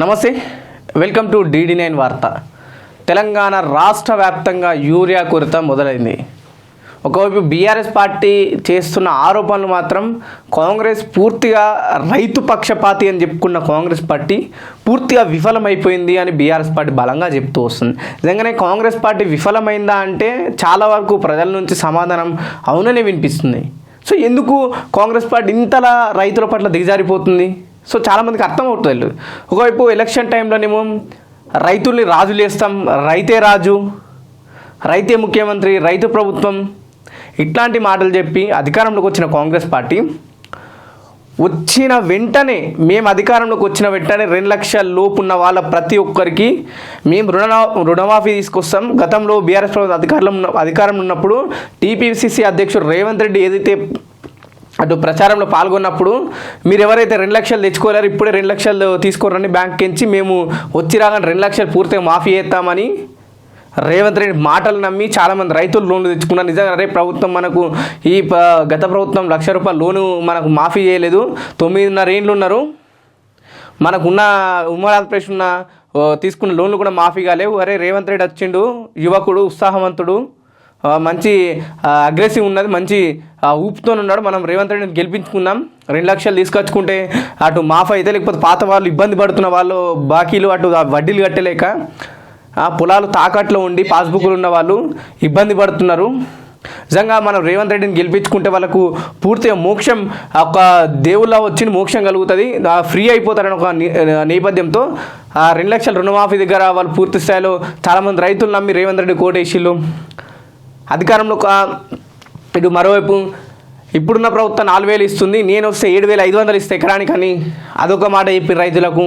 నమస్తే, welcome to DD9 వార్త. తెలంగాణ రాష్ట్ర వ్యాప్తంగా యూరియా కొరత మొదలైంది. ఒకవైపు బీఆర్ఎస్ పార్టీ చేస్తున్న ఆరోపణలు మాత్రం కాంగ్రెస్ పూర్తిగా రైతు పక్షపాతి అని చెప్పుకున్న కాంగ్రెస్ పార్టీ పూర్తిగా విఫలమైపోయింది అని బీఆర్ఎస్ పార్టీ బలంగా చెప్తూ వస్తుంది. నిజంగానే కాంగ్రెస్ పార్టీ విఫలమైందా అంటే చాలా వరకు ప్రజల నుంచి సమాధానం అవుననే వినిపిస్తుంది. సో ఎందుకు కాంగ్రెస్ పార్టీ ఇంతలా రైతుల పట్ల దిగజారిపోతుంది? సో చాలామందికి అర్థమవుతుంది. ఒకవైపు ఎలక్షన్ టైంలోనేమో రైతుల్ని రాజులు చేస్తాం, రైతే రాజు, రైతే ముఖ్యమంత్రి, రైతు ప్రభుత్వం ఇట్లాంటి మాటలు చెప్పి అధికారంలోకి వచ్చిన కాంగ్రెస్ పార్టీ వచ్చిన వెంటనే మేము అధికారంలోకి వచ్చిన వెంటనే 2 లక్షల లోపు ఉన్న వాళ్ళ ప్రతి ఒక్కరికి మేము రుణమాఫీ తీసుకొస్తాం. గతంలో బీఆర్ఎస్ ప్రభుత్వం అధికారంలో ఉన్నప్పుడు టీపీసీసీ అధ్యక్షుడు రేవంత్ రెడ్డి ఏదైతే అటు ప్రచారంలో పాల్గొన్నప్పుడు మీరు ఎవరైతే 2 లక్షలు తెచ్చుకోలేరు ఇప్పుడే 2 లక్షలు తీసుకోరని బ్యాంక్కి ఎంచి మేము వచ్చి రాగానే 2 లక్షలు పూర్తిగా మాఫీ చేస్తామని రేవంత్ రెడ్డి మాటలు నమ్మి చాలామంది రైతులు లోన్లు తెచ్చుకున్నారు. నిజంగా రే ప్రభుత్వం మనకు గత ప్రభుత్వం ₹1,00,000 లోను మనకు మాఫీ చేయలేదు, 9.5 ఏళ్ళు ఉన్నారు, మనకున్న ఉమ్మడి ఆంధ్రప్రదేశ్ ఉన్న తీసుకున్న లోన్లు కూడా మాఫీ కాలేవు. అరే రేవంత్ రెడ్డి వచ్చిండు, యువకుడు, ఉత్సాహవంతుడు, మంచి అగ్రెసివ్ ఉన్నది, మంచి ఊపుతో ఉన్నాడు, మనం రేవంత్ రెడ్డిని గెలిపించుకున్నాం, 2 లక్షలు తీసుకొచ్చుకుంటే అటు మాఫీ అయితే, లేకపోతే పాత వాళ్ళు ఇబ్బంది పడుతున్న వాళ్ళు బాకీలు అటు వడ్డీలు కట్టలేక పొలాలు తాకట్లో ఉండి పాస్బుక్లు ఉన్న వాళ్ళు ఇబ్బంది పడుతున్నారు. నిజంగా మనం రేవంత్ రెడ్డిని గెలిపించుకుంటే వాళ్ళకు పూర్తిగా మోక్షం, ఒక దేవుళ్ళ వచ్చిన మోక్షం కలుగుతుంది, ఫ్రీ అయిపోతారని ఒక నేపథ్యంతో 2 లక్షల రుణమాఫీ దగ్గర వాళ్ళు పూర్తి స్థాయిలో చాలామంది రైతులు నమ్మి రేవంత్ రెడ్డి కోటేసిళ్ళు. అధికారంలో ఇటు మరోవైపు ఇప్పుడున్న ప్రభుత్వం 4,000 ఇస్తుంది, నేను వస్తే 7,500 ఇస్తే ఎకరానికని అదొక మాట చెప్పి రైతులకు.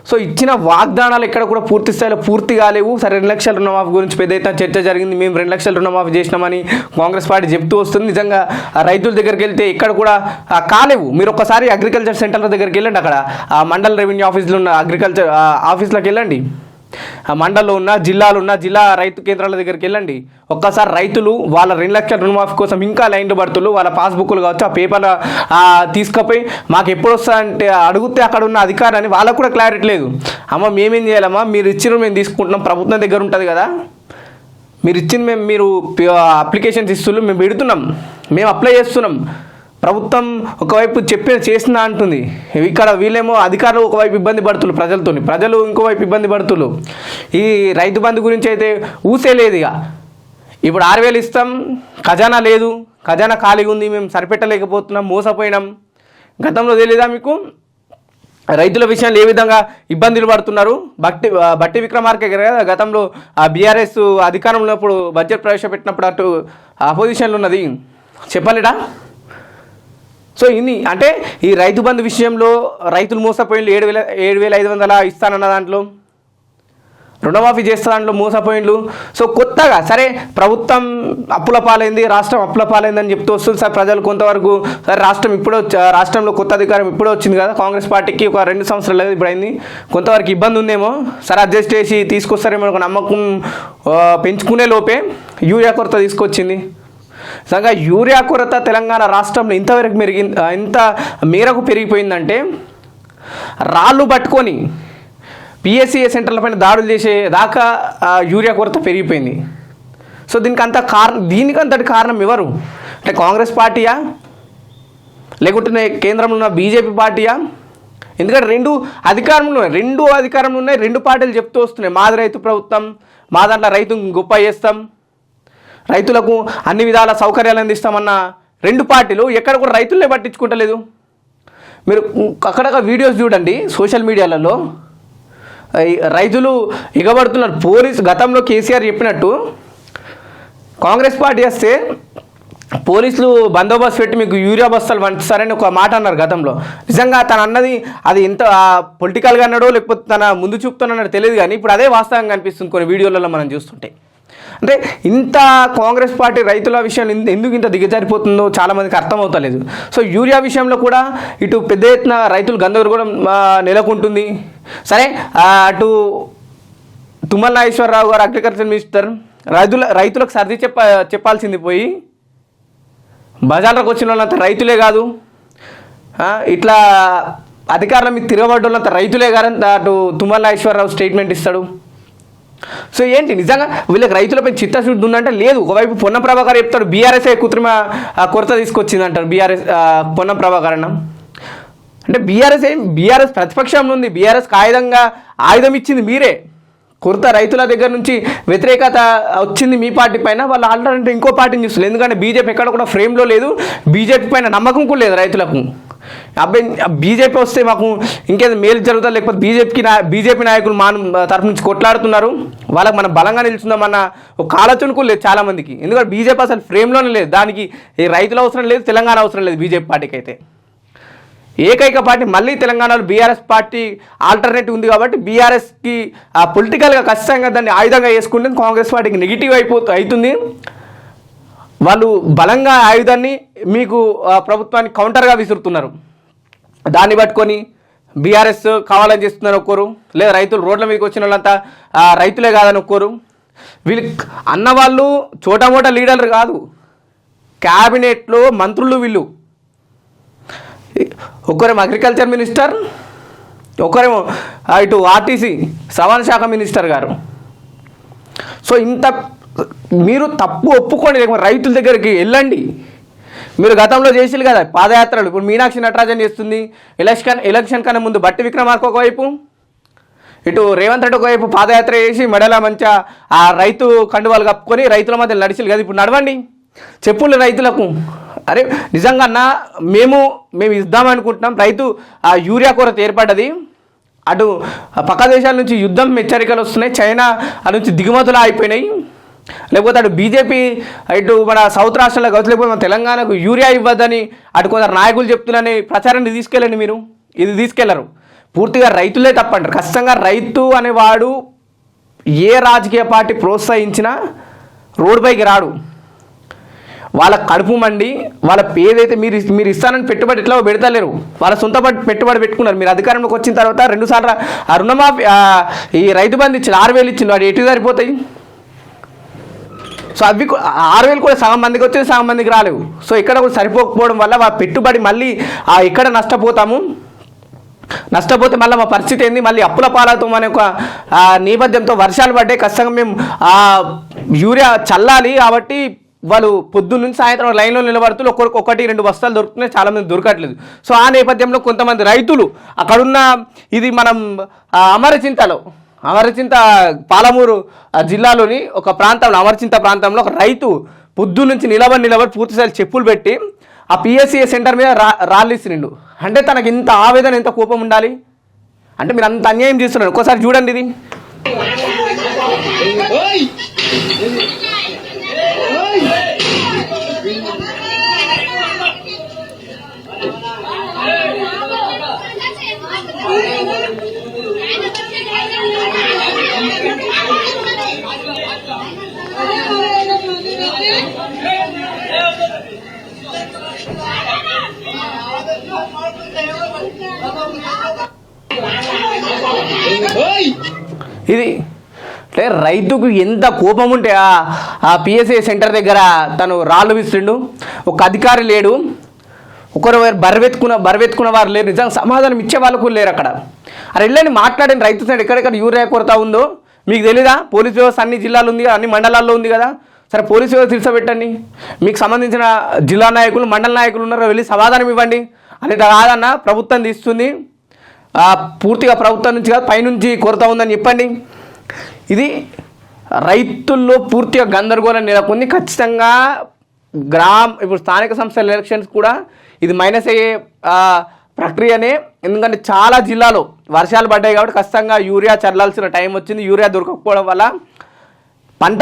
సో ఇచ్చిన వాగ్దానాలు ఎక్కడ కూడా పూర్తి స్థాయిలో పూర్తి కాలేవు. సరే 2 లక్షల రుణమాఫీ గురించి పెద్ద ఎత్తున చర్చ జరిగింది, మేము 2 లక్షల రుణమాఫీ చేసినామని కాంగ్రెస్ పార్టీ చెప్తూ వస్తుంది. నిజంగా రైతుల దగ్గరికి వెళ్తే ఎక్కడ కూడా కాలేవు. మీరు ఒక్కసారి అగ్రికల్చర్ సెంటర్ల దగ్గరికి వెళ్ళండి, అక్కడ మండల రెవెన్యూ ఆఫీసులో ఉన్న అగ్రికల్చర్ ఆఫీస్లోకి వెళ్ళండి, మండలంలో ఉన్న జిల్లా రైతు కేంద్రాల దగ్గరికి వెళ్ళండి. ఒక్కసారి రైతులు వాళ్ళ 2 లక్షల రుణమాఫీ కోసం ఇంకా లైన్లో పడుతున్నారు. వాళ్ళ పాస్బుక్లు కావచ్చు ఆ పేపర్లు తీసుకుపోయి మాకు ఎప్పుడు వస్తారంటే అడిగితే అక్కడ ఉన్న అధికారాన్ని వాళ్ళకు కూడా క్లారిటీ లేదు. అమ్మ మేమేం చేయాలమ్మా, మీరు ఇచ్చిన మేము తీసుకుంటున్నాం, ప్రభుత్వం దగ్గర ఉంటుంది కదా, మీరు ఇచ్చింది మీరు అప్లికేషన్స్ ఇస్తున్నారు, మేము పెడుతున్నాం, మేము అప్లై చేస్తున్నాం, ప్రభుత్వం ఒకవైపు చేస్తున్నా అంటుంది. ఇక్కడ వీళ్ళేమో అధికారులు ఒకవైపు ఇబ్బంది పడుతున్నారు ప్రజలతోని, ప్రజలు ఇంకోవైపు ఇబ్బంది పడుతున్నారు. ఈ రైతు బంధు గురించి అయితే ఊసే లేదు. ఇక ఇప్పుడు 6,000 ఇస్తాం, ఖజానా లేదు, ఖజానా ఖాళీగా ఉంది, మేము సరిపెట్టలేకపోతున్నాం, మోసపోయినాం. గతంలో తెలీదా మీకు రైతుల విషయంలో ఏ విధంగా ఇబ్బందులు పడుతున్నారు? బట్టి విక్రమార్క కదా గతంలో బీఆర్ఎస్ అధికారంలో ఉన్నప్పుడు బడ్జెట్ ప్రవేశపెట్టినప్పుడు అటు అపోజిషన్లో ఉన్నది, చెప్పలేడా? సో ఇన్ని అంటే ఈ రైతు బంధు విషయంలో రైతులు మోసపోయిండ్లు, 7,500 ఇస్తానన్న దాంట్లో, రుణమాఫీ చేస్తా దాంట్లో మోసపోయిండ్లు. సో కొత్తగా సరే ప్రభుత్వం అప్పుల పాలైంది, రాష్ట్రం అప్పుల పాలైందని చెప్తూ వస్తుంది. సార్ ప్రజలు కొంతవరకు సరే రాష్ట్రంలో కొత్త అధికారం ఇప్పుడే వచ్చింది కదా, కాంగ్రెస్ పార్టీకి ఒక 2 సంవత్సరాలు లేదు ఇప్పుడు అయింది, కొంతవరకు ఇబ్బంది ఉందేమో, సరే అడ్జస్ట్ చేసి తీసుకొస్తారేమో ఒక నమ్మకం పెంచుకునే లోపే యూరియా కొరత తీసుకొచ్చింది. నిజంగా యూరియా కొరత తెలంగాణ రాష్ట్రంలో ఇంత మేరకు పెరిగిపోయిందంటే రాళ్ళు పట్టుకొని పిఎస్సిఏ సెంటర్ల పైన దాడులు చేసే దాకా యూరియా కొరత పెరిగిపోయింది. సో దీనికంతటి కారణం ఎవరు అంటే కాంగ్రెస్ పార్టీయా లేకుంటే కేంద్రంలో ఉన్న బీజేపీ పార్టీయా? ఎందుకంటే రెండు అధికారంలో ఉన్నాయి, 2 పార్టీలు చెప్తూ వస్తున్నాయి మాది రైతు ప్రభుత్వం, మా దాంట్లో రైతు గొప్ప చేస్తాం, రైతులకు అన్ని విధాల సౌకర్యాలు అందిస్తామన్న 2 పార్టీలు ఎక్కడ కూడా రైతులనే పట్టించుకుంటలేదు. మీరు అక్కడక్కడ వీడియోస్ చూడండి సోషల్ మీడియాలలో, రైతులు ఎగబడుతున్నారు. గతంలో కేసీఆర్ చెప్పినట్టు కాంగ్రెస్ పార్టీ వస్తే పోలీసులు బందోబస్తు పెట్టి మీకు యూరియా బస్తాలు పంచుతారని ఒక మాట అన్నారు గతంలో. నిజంగా తను అన్నది అది ఎంత పొలిటికల్గా అన్నాడో లేకపోతే తన ముందు చూపుతానన్నాడో తెలియదు, కానీ ఇప్పుడు అదే వాస్తవంగా అనిపిస్తుంది కొన్ని వీడియోలలో మనం చూస్తుంటే. అంటే ఇంత కాంగ్రెస్ పార్టీ రైతుల విషయంలో ఎందుకు ఇంత దిగజారిపోతుందో చాలామందికి అర్థమవుతలేదు. సో యూరియా విషయంలో కూడా ఇటు పెద్ద ఎత్తున రైతులు గందరగోళం నెలకొంటుంది. సరే అటు తుమ్మల నాగేశ్వరరావు గారు అగ్రికల్చర్ మినిస్టర్ రైతులకు సర్ది చెప్పాల్సింది పోయి బజార్లకు వచ్చిన వాళ్ళంతా రైతులే కాదు, ఇట్లా అధికారుల మీద తిరగబడ్డంత రైతులే గారు అటు తుమ్మల నాగేశ్వరరావు స్టేట్మెంట్ ఇస్తాడు. సో ఏంటి నిజంగా వీళ్ళకి రైతులపై చిత్తశుద్ధి ఉందంటే లేదు. ఒకవైపు పొన్నం ప్రభాకర్ చెప్తాడు బీఆర్ఎస్ఏ కృత్రిమ కొరత తీసుకొచ్చింది అంటారు. పొన్నం ప్రభాకర్ అన్న అంటే బీఆర్ఎస్ ప్రతిపక్షంలో ఉంది. బీఆర్ఎస్ ఆయుధం ఇచ్చింది మీరే. కొరత రైతుల దగ్గర నుంచి వ్యతిరేకత వచ్చింది మీ పార్టీ పైన. వాళ్ళు ఆల్టర్నేటివ్ ఇంకో పార్టీని చూస్తారు. ఎందుకంటే బీజేపీ ఎక్కడ కూడా ఫ్రేమ్లో లేదు. బీజేపీ పైన నమ్మకం కూడా లేదు రైతులకు. అబ్బాయి బీజేపీ వస్తే మాకు ఇంకేదో మేలు జరుగుతుంది, లేకపోతే బీజేపీ నాయకులు మా తరఫు నుంచి కొట్లాడుతున్నారు, వాళ్ళకి మనం బలంగా నిలుచుందామన్న ఒక ఆలోచన కూడా లేదు చాలామందికి. ఎందుకంటే బీజేపీ అసలు ఫ్రేమ్లోనే లేదు. దానికి ఈ రైతులు అవసరం లేదు, తెలంగాణ అవసరం లేదు బీజేపీ పార్టీకి. అయితే ఏకైక పార్టీ మళ్ళీ తెలంగాణలో బీఆర్ఎస్ పార్టీ ఆల్టర్నేటివ్ ఉంది కాబట్టి బీఆర్ఎస్కి పొలిటికల్గా ఖచ్చితంగా దాన్ని ఆయుధంగా వేసుకుంటే కాంగ్రెస్ పార్టీకి నెగిటివ్ అవుతుంది. వాళ్ళు బలంగా ఆయుధాన్ని మీకు ప్రభుత్వానికి కౌంటర్గా విసురుతున్నారు. దాన్ని పట్టుకొని బీఆర్ఎస్ కావాలని చేస్తున్నారు ఒక్కరు, లేదా రైతులు రోడ్ల మీదకి వచ్చిన వాళ్ళంతా రైతులే కాదని ఒక్కరు. వీళ్ళు అన్నవాళ్ళు చోటమోట లీడర్లు కాదు, క్యాబినెట్లో మంత్రులు వీళ్ళు. ఒకరేమో అగ్రికల్చర్ మినిస్టర్, ఒకరేమో ఇటు ఆర్టీసీ రవాణా శాఖ మినిస్టర్ గారు. సో ఇంత మీరు తప్పు ఒప్పుకోండి, లేకపోతే రైతుల దగ్గరికి వెళ్ళండి. మీరు గతంలో చేసిరు కదా పాదయాత్రలు. ఇప్పుడు మీనాక్షి నటరాజన్ చేస్తుంది. ఎలక్షన్ కన్నా ముందు బట్టి విక్రమార్క ఒకవైపు, ఇటు రేవంత్ రెడ్డి ఒకవైపు పాదయాత్ర చేసి మెడల మంచిగా ఆ రైతు కండువాలు కప్పుకొని రైతుల మధ్య నడిచిలు కదా. ఇప్పుడు నడవండి, చెప్పులు రైతులకు. అరే నిజంగా అన్న మేము ఇద్దామనుకుంటున్నాం. రైతు ఆ యూరియా కొరత ఏర్పడ్డది. అటు పక్క దేశాల నుంచి యుద్ధం హెచ్చరికలు వస్తున్నాయి, చైనా నుంచి దిగుమతులు అయిపోయినాయి. లేకపోతే అటు బీజేపీ ఇటు మన సౌత్ రాష్ట్రాల్లో కావచ్చు, లేకపోతే మన తెలంగాణకు యూరియా ఇవ్వద్దని అటు కొందరు నాయకులు చెప్తున్నారని ప్రచారాన్ని తీసుకెళ్ళండి. మీరు ఇది తీసుకెళ్లరు. పూర్తిగా రైతులే తప్పంటారు. ఖచ్చితంగా రైతు అనేవాడు ఏ రాజకీయ పార్టీ ప్రోత్సహించినా రోడ్డుపైకి రాడు. వాళ్ళ కడుపు మండి వాళ్ళ ఏదైతే మీరు ఇస్తానని పెట్టుబడి ఎట్లా పెడతలేరు, వాళ్ళ సొంత పెట్టుబడి పెట్టుకున్నారు. మీరు అధికారంలోకి వచ్చిన తర్వాత 2 సార్లు ఆ రుణమాఫీ ఈ రైతు బంధు ఇచ్చింది, 6,000 ఇచ్చింది. వాడు ఎటు సరిపోతాయి? సో అవి 6,000 కూడా సగం మందికి వచ్చేది, సగం మందికి రాలేవు. సో ఇక్కడ కూడా సరిపోకపోవడం వల్ల ఆ పెట్టుబడి మళ్ళీ ఎక్కడ నష్టపోతే మళ్ళీ మా పరిస్థితి ఏంది, మళ్ళీ అప్పుల పాలవుతాం అనే ఒక నేపథ్యంతో వర్షాలు పడ్డాయి. ఖచ్చితంగా మేము యూరియా చల్లాలి కాబట్టి వాళ్ళు పొద్దున్న నుంచి సాయంత్రం లైన్లో నిలబడుతూ ఒక్కొక్కరికి 1-2 బస్తాలు దొరుకుతున్నాయి, చాలామంది దొరకట్లేదు. సో ఆ నేపథ్యంలో కొంతమంది రైతులు అక్కడున్న ఇది మనం అమరచింత పాలమూరు జిల్లాలోని ఒక ప్రాంతంలో అమరచింత ప్రాంతంలో ఒక రైతు పొద్దున్న నుంచి నిలబడి పూర్తిస్థాయి చెప్పులు పెట్టి ఆ పిఎస్సిఏ సెంటర్ మీద రాళ్ళిస్తుండు. అంటే తనకి ఇంత ఆవేదన, ఎంత కోపం ఉండాలి అంటే మీరు అంత అన్యాయం చేస్తున్నారు. ఒక్కోసారి చూడండి ఇది. ఇది అంటే రైతుకు ఎంత కోపం ఉంటే ఆ పిఎస్ఏ సెంటర్ దగ్గర తను రాళ్ళు విస్తుండు. ఒక అధికారి లేడు, ఒకరు బరవెత్తుకున్న వారు లేరు, నిజంగా సమాధానం ఇచ్చే వాళ్ళు కూడా లేరు అక్కడ. అరే వెళ్ళండి మాట్లాడండి. రైతు సైడ్ ఎక్కడెక్కడ యూరియా కొరత ఉందో మీకు తెలీదా? పోలీస్ వ్యవస్థ అన్ని జిల్లాలు ఉంది కదా, అన్ని మండలాల్లో ఉంది కదా. సరే పోలీస్ వ్యవస్థ తీర్చబెట్టండి. మీకు సంబంధించిన జిల్లా నాయకులు, మండల నాయకులు ఉన్నారు, వెళ్ళి సమాధానం ఇవ్వండి. అది కాదన్న ప్రభుత్వం తీస్తుంది, పూర్తిగా ప్రభుత్వం నుంచి కాదు పైనుంచి కొరత ఉందని చెప్పండి. ఇది రైతుల్లో పూర్తిగా గందరగోళం నెలకొంది. ఖచ్చితంగా ఇప్పుడు స్థానిక సంస్థల ఎలక్షన్స్ కూడా ఇది మైనస్ అయ్యే ప్రక్రియనే. ఎందుకంటే చాలా జిల్లాలో వర్షాలు పడ్డాయి కాబట్టి ఖచ్చితంగా యూరియా చల్లాల్సిన టైం వచ్చింది. యూరియా దొరకకపోవడం వల్ల పంట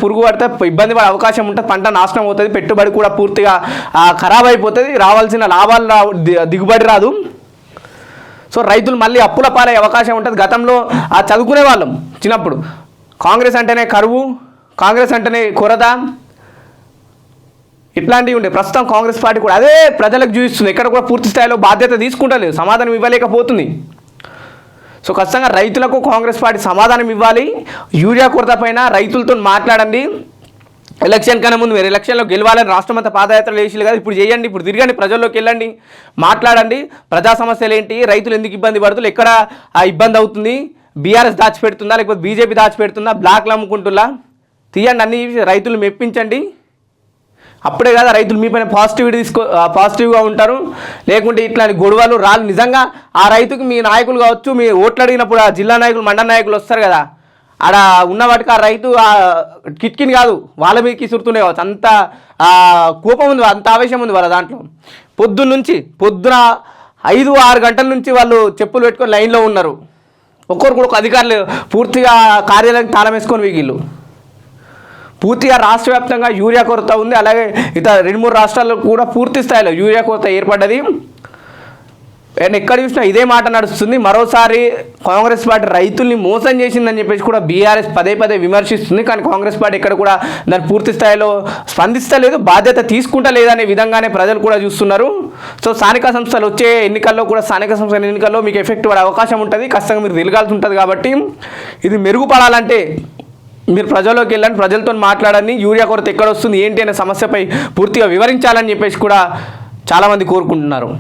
పురుగు పడితే ఇబ్బంది పడే అవకాశం ఉంటుంది, పంట నాశనం అవుతుంది, పెట్టుబడి కూడా పూర్తిగా ఖరాబ్ అయిపోతుంది, రావాల్సిన లాభాలు దిగుబడి రాదు. సో రైతులు మళ్ళీ అప్పుల పాలయ్యే అవకాశం ఉంటుంది. గతంలో చదువుకునే వాళ్ళం చిన్నప్పుడు కాంగ్రెస్ అంటేనే కరువు, కాంగ్రెస్ అంటేనే కొరత, ఇట్లాంటివి ఉండే. ప్రస్తుతం కాంగ్రెస్ పార్టీ కూడా అదే ప్రజలకు చూపిస్తుంది. ఎక్కడ కూడా పూర్తి స్థాయిలో బాధ్యత తీసుకుంటలేదు, సమాధానం ఇవ్వలేకపోతుంది. సో ఖచ్చితంగా రైతులకు కాంగ్రెస్ పార్టీ సమాధానం ఇవ్వాలి. యూరియా కొరత పైన రైతులతో మాట్లాడండి. ఎలక్షన్ కన్నా ముందు మీరు ఎలక్షన్లో గెలవాలని రాష్ట్రం అంతా పాదయాత్రలు వేసిలు కదా, ఇప్పుడు చేయండి, ఇప్పుడు తిరగండి, ప్రజల్లోకి వెళ్ళండి, మాట్లాడండి, ప్రజా సమస్యలు ఏంటి, రైతులు ఎందుకు ఇబ్బంది పడుతున్నారు, ఎక్కడ ఆ ఇబ్బంది అవుతుంది, బీఆర్ఎస్ దాచిపెడుతుందా లేకపోతే బీజేపీ దాచిపెడుతుందా, బ్లాక్లు అమ్ముకుంటున్నా, తీయండి, అన్ని రైతులు మెప్పించండి. అప్పుడే కదా రైతులు మీ పైన పాజిటివ్గా ఉంటారు. లేకుంటే ఇట్లాంటి గొడవలు రాళ్ళు నిజంగా ఆ రైతుకి మీ నాయకులు కావచ్చు, మీ ఓట్లు అడిగినప్పుడు ఆ జిల్లా నాయకులు మండల నాయకులు వస్తారు కదా, ఆడ ఉన్న వాటికి ఆ రైతు కిట్కిని కాదు వాళ్ళ మీదకి ఇసురుతుండే కావచ్చు, అంత కోపం ఉంది, అంత ఆవేశం ఉంది వాళ్ళ దాంట్లో. పొద్దున 5-6 గంటల నుంచి వాళ్ళు చెప్పులు పెట్టుకొని లైన్లో ఉన్నారు. ఒక్కొక్కరు కూడా ఒక అధికారులు పూర్తిగా కార్యాలయానికి తాళం వేసుకొని వీగిళ్ళు. పూర్తిగా రాష్ట్ర వ్యాప్తంగా యూరియా కొరత ఉంది. అలాగే ఇతర 2-3 రాష్ట్రాల్లో కూడా పూర్తి స్థాయిలో యూరియా కొరత ఏర్పడ్డది. ఎక్కడ చూసినా ఇదే మాట నడుస్తుంది. మరోసారి కాంగ్రెస్ పార్టీ రైతుల్ని మోసం చేసిందని చెప్పేసి కూడా బీఆర్ఎస్ పదే విమర్శిస్తుంది. కానీ కాంగ్రెస్ పార్టీ ఎక్కడ కూడా దాన్ని పూర్తి స్థాయిలో స్పందిస్తలేదు, బాధ్యత తీసుకుంటా లేదనే విధంగానే ప్రజలు కూడా చూస్తున్నారు. సో స్థానిక సంస్థలు వచ్చే ఎన్నికల్లో కూడా స్థానిక సంస్థల ఎన్నికల్లో మీకు ఎఫెక్ట్ పడే అవకాశం ఉంటుంది, ఖచ్చితంగా మీరు తిరగాల్సి ఉంటుంది. కాబట్టి ఇది మెరుగుపడాలంటే మీరు ప్రజల్లోకి వెళ్ళండి, ప్రజలతో మాట్లాడండి, యూరియా కొరత ఎక్కడ వస్తుంది ఏంటి అనే సమస్యపై పూర్తిగా వివరించాలని చెప్పేసి కూడా చాలామంది కోరుకుంటున్నారు.